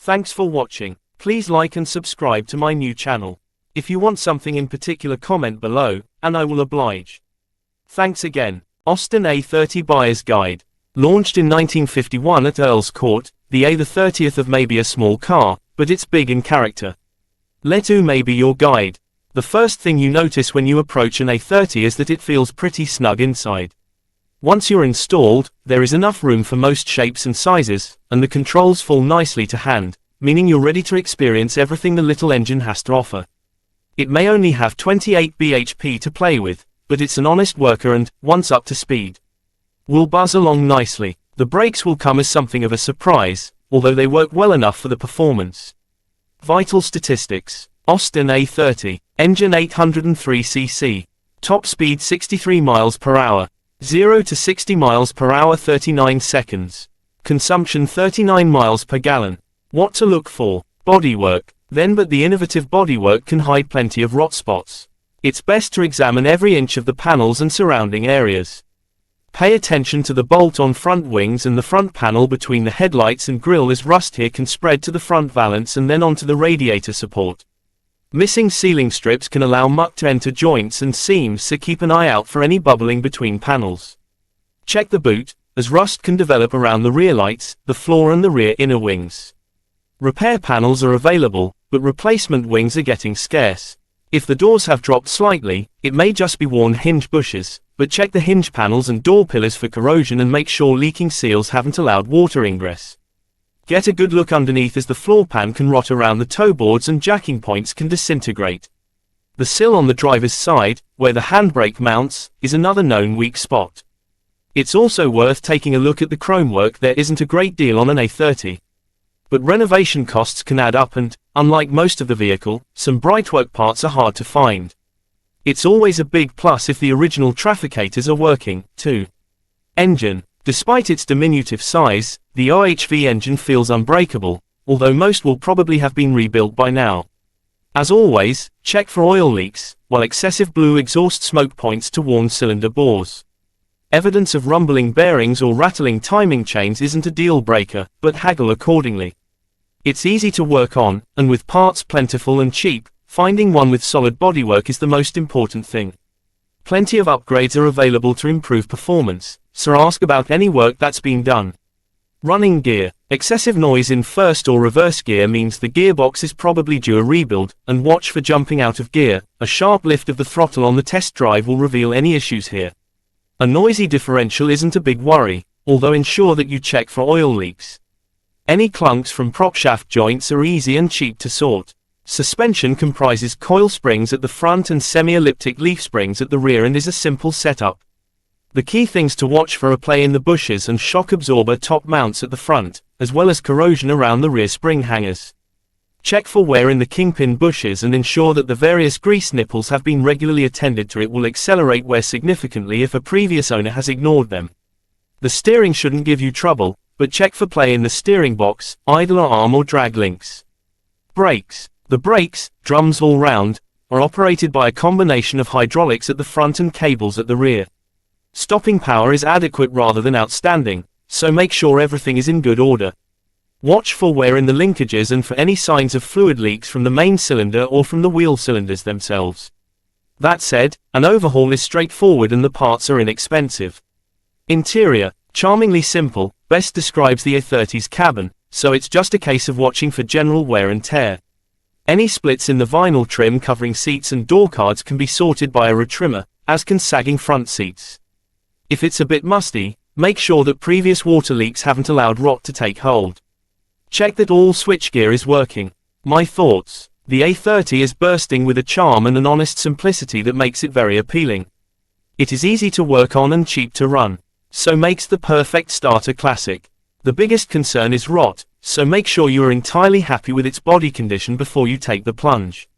Thanks for watching. Please like and subscribe to my new channel. If you want something in particular, comment below, and I will oblige. Thanks again. Austin A30 Buyer's Guide. Launched in 1951 at Earl's Court, the A30 may be a small car, but it's big in character. Let may be your guide. The first thing you notice when you approach an A30 is that it feels pretty snug inside. Once you're installed, there is enough room for most shapes and sizes, and the controls fall nicely to hand, meaning you're ready to experience everything the little engine has to offer. It may only have 28 bhp to play with, but it's an honest worker and, once up to speed, will buzz along nicely. The brakes will come as something of a surprise, although they work well enough for the performance. Vital statistics. Austin A30, engine 803cc, top speed 63 miles per hour, 0 to 60 miles per hour 39 seconds, consumption 39 miles per gallon. What to look for? Bodywork. But the innovative bodywork can hide plenty of rot spots. It's best to examine every inch of the panels and surrounding areas. Pay attention to the bolt-on front wings and the front panel between the headlights and grille, as rust here can spread to the front valance and then onto the radiator support. Missing sealing strips can allow muck to enter joints and seams, so keep an eye out for any bubbling between panels. Check the boot, as rust can develop around the rear lights, the floor and the rear inner wings. Repair panels are available, but replacement wings are getting scarce. If the doors have dropped slightly, it may just be worn hinge bushes, but check the hinge panels and door pillars for corrosion and make sure leaking seals haven't allowed water ingress. Get a good look underneath, as the floor pan can rot around the toe boards and jacking points can disintegrate. The sill on the driver's side, where the handbrake mounts, is another known weak spot. It's also worth taking a look at the chromework. There isn't a great deal on an A30. But renovation costs can add up and, unlike most of the vehicle, some brightwork parts are hard to find. It's always a big plus if the original trafficators are working, too. Engine. Despite its diminutive size, the OHV engine feels unbreakable, although most will probably have been rebuilt by now. As always, check for oil leaks, while excessive blue exhaust smoke points to warn cylinder bores. Evidence of rumbling bearings or rattling timing chains isn't a deal breaker, but haggle accordingly. It's easy to work on, and with parts plentiful and cheap, finding one with solid bodywork is the most important thing. Plenty of upgrades are available to improve performance, so ask about any work that's been done. Running gear. Excessive noise in first or reverse gear means the gearbox is probably due a rebuild, and watch for jumping out of gear. A sharp lift of the throttle on the test drive will reveal any issues here. A noisy differential isn't a big worry, although ensure that you check for oil leaks. Any clunks from propshaft joints are easy and cheap to sort. Suspension comprises coil springs at the front and semi-elliptic leaf springs at the rear and is a simple setup. The key things to watch for are play in the bushes and shock absorber top mounts at the front, as well as corrosion around the rear spring hangers. Check for wear in the kingpin bushes and ensure that the various grease nipples have been regularly attended to. It will accelerate wear significantly if a previous owner has ignored them. The steering shouldn't give you trouble, but check for play in the steering box, idler arm or drag links. Brakes. The brakes, drums all round, are operated by a combination of hydraulics at the front and cables at the rear. Stopping power is adequate rather than outstanding, so make sure everything is in good order. Watch for wear in the linkages and for any signs of fluid leaks from the main cylinder or from the wheel cylinders themselves. That said, an overhaul is straightforward and the parts are inexpensive. Interior. Charmingly simple, best describes the A30's cabin, so it's just a case of watching for general wear and tear. Any splits in the vinyl trim covering seats and door cards can be sorted by a retrimmer, as can sagging front seats. If it's a bit musty, make sure that previous water leaks haven't allowed rot to take hold. Check that all switchgear is working. My thoughts. The A30 is bursting with a charm and an honest simplicity that makes it very appealing. It is easy to work on and cheap to run, so makes the perfect starter classic. The biggest concern is rot, so make sure you are entirely happy with its body condition before you take the plunge.